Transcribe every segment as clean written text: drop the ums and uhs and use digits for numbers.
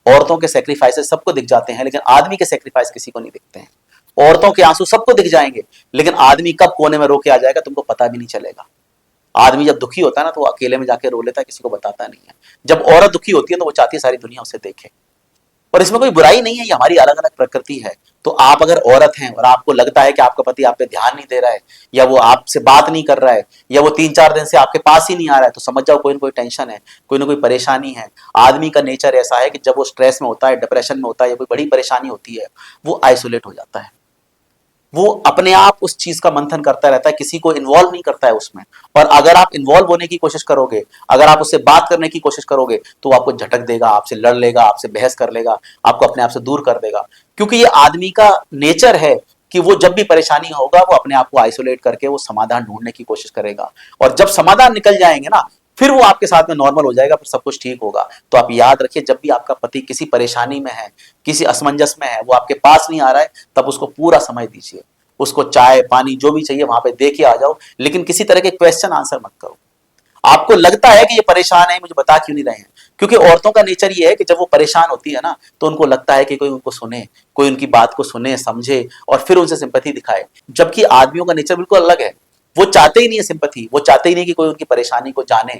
औरतों के सेक्रीफाइसेस सबको दिख जाते हैं, लेकिन आदमी के सेक्रीफाइस किसी को नहीं दिखते हैं। औरतों के आंसू सबको दिख जाएंगे, लेकिन आदमी कब कोने में रो के आ जाएगा तुमको पता भी नहीं चलेगा। आदमी जब दुखी होता है ना तो वो अकेले में जाके रो लेता है, किसी को बताता नहीं है। जब औरत दुखी होती है तो वो चाहती है सारी दुनिया उसे देखे। और इसमें कोई बुराई नहीं है, ये हमारी अलग अलग प्रकृति है। तो आप अगर औरत हैं और आपको लगता है कि आपका पति आप पे ध्यान नहीं दे रहा है, या वो आपसे बात नहीं कर रहा है, या वो 3-4 दिन से आपके पास ही नहीं आ रहा है, तो समझ जाओ कोई ना कोई टेंशन है, कोई ना कोई परेशानी है। आदमी का नेचर ऐसा है कि जब वो स्ट्रेस में होता है, डिप्रेशन में होता है, या कोई बड़ी परेशानी होती है, वो आइसोलेट हो जाता है। वो अपने आप उस चीज का मंथन करता रहता है, किसी को इन्वॉल्व नहीं करता है उसमें। और अगर आप इन्वॉल्व होने की कोशिश करोगे, अगर आप उससे बात करने की कोशिश करोगे, तो वो आपको झटक देगा, आपसे लड़ लेगा, आपसे बहस कर लेगा, आपको अपने आप से दूर कर देगा। क्योंकि ये आदमी का नेचर है कि वो जब भी परेशानी होगा वो अपने आप को आइसोलेट करके वो समाधान ढूंढने की कोशिश करेगा। और जब समाधान निकल जाएंगे ना, फिर वो आपके साथ में नॉर्मल हो जाएगा, फिर सब कुछ ठीक होगा। तो आप याद रखिए, जब भी आपका पति किसी परेशानी में है, किसी असमंजस में है, वो आपके पास नहीं आ रहा है, तब उसको पूरा समय दीजिए। उसको चाय पानी जो भी चाहिए वहां पे दे के आ जाओ, लेकिन किसी तरह के क्वेश्चन आंसर मत करो। आपको लगता है कि ये परेशान है, मुझे बता क्यों नहीं रहे हैं? क्योंकि औरतों का नेचर ये है कि जब वो परेशान होती है ना, तो उनको लगता है कि कोई उनको सुने, कोई उनकी बात को सुने, समझे और फिर उनसे सिंपैथी दिखाए। जबकि आदमियों का नेचर बिल्कुल अलग है। वो चाहते ही नहीं है सिंपैथी, वो चाहते ही नहीं कि कोई उनकी परेशानी को जाने।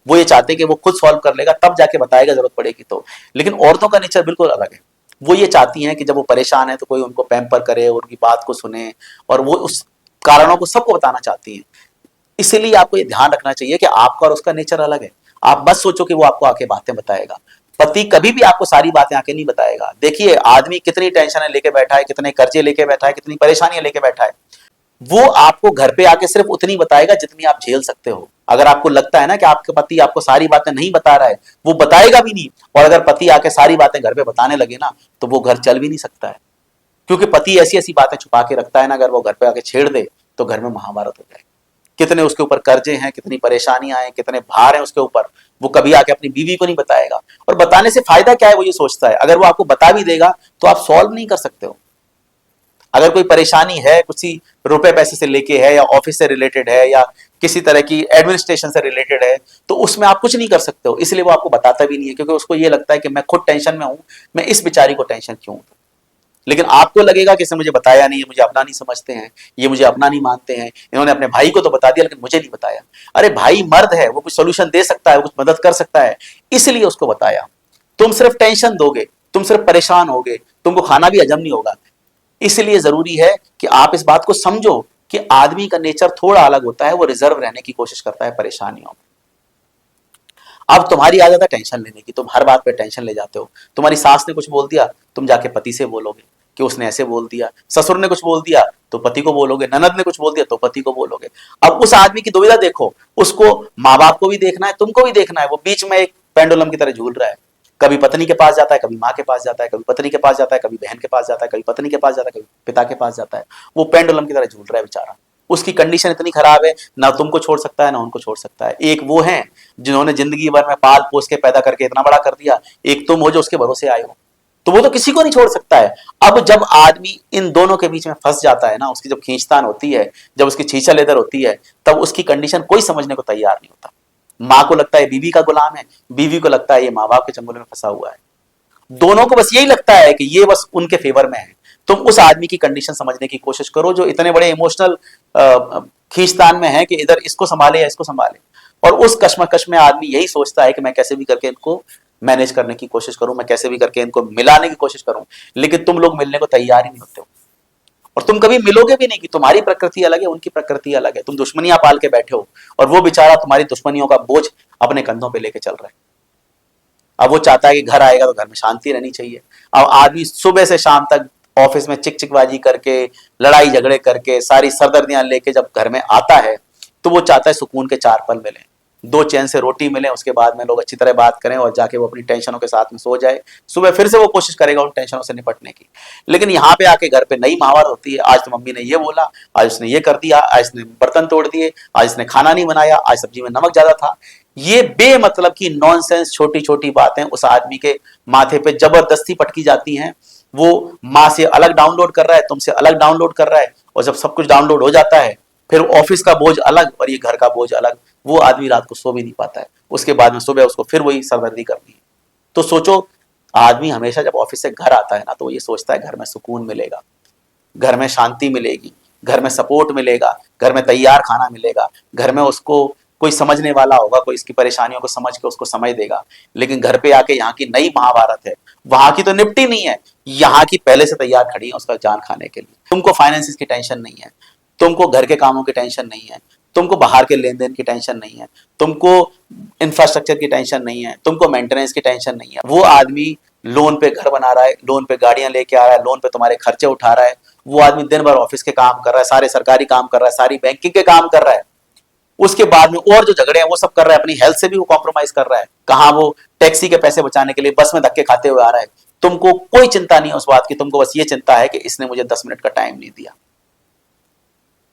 वो ये चाहते हैं कि वो खुद सॉल्व कर लेगा, तब जाके बताएगा जरूरत पड़ेगी तो। लेकिन औरतों का नेचर बिल्कुल अलग है। वो ये चाहती हैं कि जब वो परेशान है तो कोई उनको पैम्पर करे, उनकी बात को सुने, और वो उस कारणों को सबको बताना चाहती हैं। इसीलिए आपको ये ध्यान रखना चाहिए कि आपका और उसका नेचर अलग है। आप बस सोचो कि वो आपको आके बातें बताएगा। पति कभी भी आपको सारी बातें आके नहीं बताएगा। देखिए आदमी कितनी टेंशन लेके बैठा है, कितने कर्जे लेके बैठा है, कितनी परेशानियां लेके बैठा है, वो आपको घर पे आके सिर्फ उतनी बताएगा जितनी आप झेल सकते हो। अगर आपको लगता है ना कि आपके पति आपको सारी बातें नहीं बता रहा है, वो बताएगा भी नहीं। और अगर पति आके सारी बातें घर पे बताने लगे ना, तो वो घर चल भी नहीं सकता है। क्योंकि पति ऐसी ऐसी बातें छुपा के रखता है ना, अगर वो घर पे आके छेड़ दे तो घर में महाभारत हो जाएगी। कितने उसके ऊपर कर्जे हैं, कितनी परेशानियां हैं, कितने भार हैं उसके ऊपर, वो कभी आके अपनी बीवी को नहीं बताएगा। और बताने से फायदा क्या है, वो ये सोचता है अगर वो आपको बता भी देगा तो आप सॉल्व नहीं कर सकते हो। अगर कोई परेशानी है, किसी रुपए पैसे से लेके है, या ऑफिस से रिलेटेड है, या किसी तरह की एडमिनिस्ट्रेशन से रिलेटेड है, तो उसमें आप कुछ नहीं कर सकते हो। इसलिए वो आपको बताता भी नहीं है, क्योंकि उसको ये लगता है कि मैं खुद टेंशन में हूं, मैं इस बेचारी को टेंशन क्यों दूं। लेकिन आपको लगेगा कि इसने मुझे बताया नहीं है, मुझे अपना नहीं समझते हैं, ये मुझे अपना नहीं मानते हैं, इन्होंने अपने भाई को तो बता दिया लेकिन मुझे नहीं बताया। अरे भाई मर्द है, वो कुछ सोल्यूशन दे सकता है, वो कुछ मदद कर सकता है, इसलिए उसको बताया। तुम सिर्फ टेंशन दोगे, तुम सिर्फ परेशान होगे, तुमको खाना भी हजम नहीं होगा। इसलिए जरूरी है कि आप इस बात को समझो कि आदमी का नेचर थोड़ा अलग होता है, वो रिजर्व रहने की कोशिश करता है परेशानियों में। अब तुम्हारी आदत है टेंशन लेने की, तुम हर बात पे टेंशन ले जाते हो। तुम्हारी सास ने कुछ बोल दिया, तुम जाके पति से बोलोगे कि उसने ऐसे बोल दिया। ससुर ने कुछ बोल दिया तो पति को बोलोगे, ननद ने कुछ बोल दिया तो पति को बोलोगे। अब उस आदमी की दुविधा देखो, उसको माँ बाप को भी देखना है, तुमको भी देखना है। वो बीच में एक पेंडुलम की तरह झूल रहा है, कभी पत्नी के पास जाता है, कभी माँ के पास जाता है, कभी पत्नी के पास जाता है, कभी बहन के पास जाता है, कभी पत्नी के पास जाता है, कभी पिता के पास जाता है। वो पेंडुलम की तरह झूल रहा है बेचारा। उसकी कंडीशन इतनी खराब है, ना तुमको छोड़ सकता है ना उनको छोड़ सकता है। एक वो है जिन्होंने जिंदगी भर में पाल पोस के पैदा करके इतना बड़ा कर दिया, एक तुम हो जो उसके भरोसे आए हो। तो वो तो किसी को नहीं छोड़ सकता है। अब जब आदमी इन दोनों के बीच में फंस जाता है ना, उसकी जब खींचतान होती है, जब उसकी छीछा लेदर होती है, तब उसकी कंडीशन कोई समझने को तैयार नहीं होता। माँ को लगता है बीवी का गुलाम है, बीवी को लगता है ये माँ बाप के चंगुल में फंसा हुआ है। दोनों को बस यही लगता है कि ये बस उनके फेवर में है। तुम उस आदमी की कंडीशन समझने की कोशिश करो जो इतने बड़े इमोशनल खींचतान में है कि इधर इसको संभाले या इसको संभाले। और उस कश्मकश में आदमी यही सोचता है कि मैं कैसे भी करके इनको मैनेज करने की कोशिश करूं, मैं कैसे भी करके इनको मिलाने की कोशिश करूं। लेकिन तुम लोग मिलने को तैयार ही नहीं होते हो, और तुम कभी मिलोगे भी नहीं। कि तुम्हारी प्रकृति अलग है, उनकी प्रकृति अलग है। तुम दुश्मनियां पाल के बैठे हो और वो बेचारा तुम्हारी दुश्मनियों का बोझ अपने कंधों पे लेके चल रहा है। अब वो चाहता है कि घर आएगा तो घर में शांति रहनी चाहिए। अब आदमी सुबह से शाम तक ऑफिस में चिकचिकबाजी करके, लड़ाई झगड़े करके, सारी सरदर्दियां लेके जब घर में आता है, तो वो चाहता है सुकून के 4 पल मिले, 2 चैन से रोटी मिले, उसके बाद में लोग अच्छी तरह बात करें और जाके वो अपनी टेंशनों के साथ में सो जाए। सुबह फिर से वो कोशिश करेगा उन टेंशनों से निपटने की। लेकिन यहाँ पे आके घर पे नई महावार होती है। आज तो मम्मी ने ये बोला, आज उसने ये कर दिया, आज इसने बर्तन तोड़ दिए, आज इसने खाना नहीं बनाया, आज सब्जी में नमक ज्यादा था। ये बेमतलब की नॉनसेंस छोटी छोटी बातें उस आदमी के माथे पे जबरदस्ती पटकी जाती हैं। वो माँ से अलग डाउनलोड कर रहा है, तुमसे अलग डाउनलोड कर रहा है, और जब सब कुछ डाउनलोड हो जाता है, फिर ऑफिस का बोझ अलग और ये घर का बोझ अलग। वो आदमी रात को सो भी नहीं पाता है। उसके बाद में सुबह उसको फिर वही सरदर्दी करनी है। तो सोचो, आदमी हमेशा जब ऑफिस से घर आता है ना, तो वो ये सोचता है घर में सुकून मिलेगा, घर में शांति मिलेगी, घर में सपोर्ट मिलेगा, घर में तैयार खाना मिलेगा, घर में उसको कोई समझने वाला होगा, कोई इसकी परेशानियों को समझ के उसको समझ देगा। लेकिन घर पे आके यहाँ की नई महाभारत है, वहां की तो निपटी नहीं है, यहाँ की पहले से तैयार खड़ी है उसका जान खाने के लिए। तुमको फाइनेंसिस की टेंशन नहीं है, तुमको घर के कामों की टेंशन नहीं है, तुमको बाहर के लेन देन की टेंशन नहीं है, तुमको इंफ्रास्ट्रक्चर की टेंशन नहीं है, तुमको मेंटेनेंस की टेंशन नहीं है। वो आदमी लोन पे घर बना रहा है, लोन पे गाड़ियां लेके आ रहा है, लोन पे तुम्हारे खर्चे उठा रहा है। वो आदमी दिन भर ऑफिस के काम कर रहा है, सारे सरकारी काम कर रहा है, सारी बैंकिंग के काम कर रहा है, उसके बाद में और जो झगड़े हैं वो सब कर रहा है, अपनी हेल्थ से भी वो कॉम्प्रोमाइज कर रहा है। कहाँ वो टैक्सी के पैसे बचाने के लिए बस में धक्के खाते हुए आ रहा है। तुमको कोई चिंता नहीं है उस बात की, तुमको बस ये चिंता है कि इसने मुझे 10 मिनट का टाइम नहीं दिया।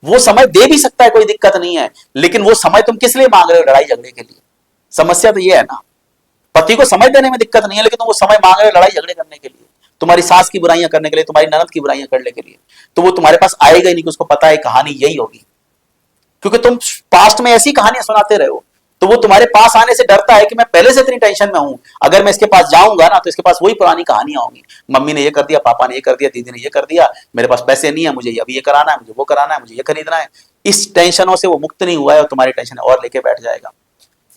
वो समय दे भी सकता है, कोई दिक्कत नहीं है, लेकिन वो समय तुम किस लिए मांग रहे हो? लड़ाई झगड़े के लिए। समस्या तो ये है ना, पति को समय देने में दिक्कत नहीं है, लेकिन तुम वो समय मांग रहे हो लड़ाई झगड़े करने के लिए, तुम्हारी सास की बुराइयां करने के लिए, तुम्हारी ननद की बुराइयां करने के लिए। तो वो तुम्हारे पास आएगा ही नहीं, कि उसको पता है कहानी यही होगी, क्योंकि तुम पास्ट में ऐसी कहानियां सुनाते रहे हो। तो वो तुम्हारे पास आने से डरता है कि मैं पहले से इतनी टेंशन में हूं, अगर मैं इसके पास जाऊंगा ना तो इसके पास वही पुरानी कहानियां होंगी। मम्मी ने ये कर दिया, पापा ने ये कर दिया, दीदी ने ये कर दिया, मेरे पास पैसे नहीं है, मुझे अभी ये कराना है, मुझे वो कराना है, मुझे ये खरीदना है। इस टेंशनों से वो मुक्त नहीं हुआ है और तुम्हारी टेंशन और लेके बैठ जाएगा।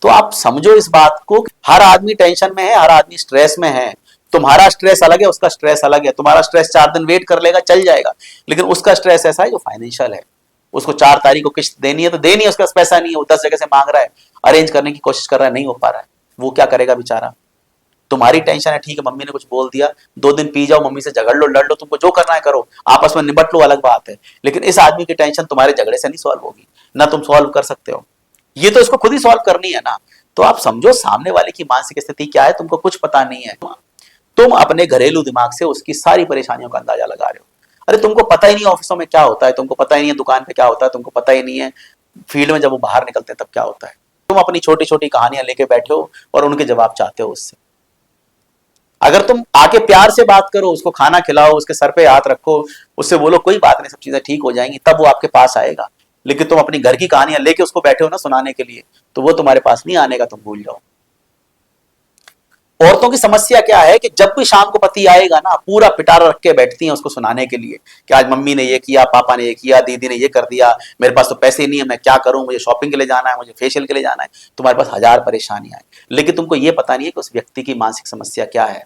तो आप समझो इस बात को, हर आदमी टेंशन में है, हर आदमी स्ट्रेस में है। तुम्हारा स्ट्रेस अलग है, उसका स्ट्रेस अलग है। तुम्हारा स्ट्रेस 4 दिन वेट कर लेगा, चल जाएगा, लेकिन उसका स्ट्रेस ऐसा है जो फाइनेंशियल है। उसको 4 तारीख को किस्त देनी है तो देनी है, उसके पास पैसा नहीं है, वो 10 जगह से मांग रहा है, अरेंज करने की कोशिश कर रहा है, नहीं हो पा रहा है। वो क्या करेगा बेचारा? तुम्हारी टेंशन है, ठीक है मम्मी ने कुछ बोल दिया, 2 दिन पी जाओ, मम्मी से झगड़ लो, लड़ लो, तुमको जो करना है करो, आपस में निपट लो, अलग बात है। लेकिन इस आदमी की टेंशन तुम्हारे झगड़े से नहीं सॉल्व होगी, ना तुम सॉल्व कर सकते हो, ये तो इसको खुद ही सॉल्व करनी है ना। तो आप समझो सामने वाले की मानसिक स्थिति क्या है, तुमको कुछ पता नहीं है। तुम अपने घरेलू दिमाग से उसकी सारी परेशानियों का अंदाजा लगा रहे हो। अरे तुमको पता ही नहीं ऑफिसों में क्या होता है, तुमको पता ही नहीं है दुकान पे क्या होता है, तुमको पता ही नहीं है फील्ड में जब वो बाहर निकलते हैं तब क्या होता है। तुम अपनी छोटी छोटी कहानियां लेके बैठे हो और उनके जवाब चाहते हो उससे। अगर तुम आके प्यार से बात करो, उसको खाना खिलाओ, उसके सर पे हाथ रखो, उससे बोलो कोई बात नहीं, सब चीजें ठीक हो जाएंगी, तब वो आपके पास आएगा। लेकिन तुम अपनी घर की कहानियां लेके उसको बैठे हो ना सुनाने के लिए, तो वो तुम्हारे पास नहीं आने का, तुम भूल जाओ। औरतों की समस्या क्या है कि जब भी शाम को पति आएगा ना, पूरा पिटारा रख के बैठती हैं उसको सुनाने के लिए कि आज मम्मी ने ये किया, पापा ने ये किया, दीदी ने ये कर दिया, मेरे पास तो पैसे नहीं है, मैं क्या करूं, मुझे शॉपिंग के लिए जाना है, मुझे फेशियल के लिए जाना है। तुम्हारे पास हजार परेशानियां हैं, लेकिन तुमको ये पता नहीं है कि उस व्यक्ति की मानसिक समस्या क्या है।